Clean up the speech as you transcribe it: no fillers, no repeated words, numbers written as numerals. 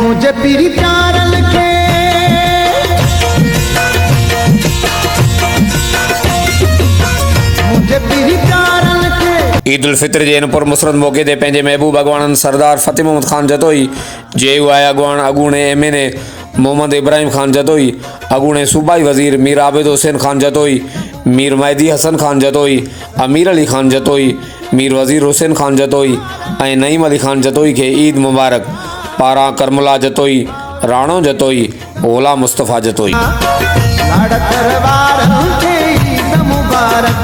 मुझे पीरी प्यारल के मुझे पीरी प्यारल के। ईद उल फितर जे पर मुसरत मौके ते पंहिंजे महबूब अगवान सरदार फतेह मोहम्मद खान जतोई, जे आया अगवान अगूणे MNA मोहम्मद इब्राहिम खान जतोई, अगूणे सूबाई वज़ीर मीर आबिद हुसैन खान जतोई, मीर महदी हसन खान जतोई, अमीर अली खान जतोई, मीर वज़ीर हुसैन खान जतोई ऐं नईम अली खान जतोई खे ईद मुबारक। पारां करमुला जतोई, राणो जतोई, ग़ुलाम मुस्तफ़ा जतोई। लाड़ करवारन खे ईद मुबारक।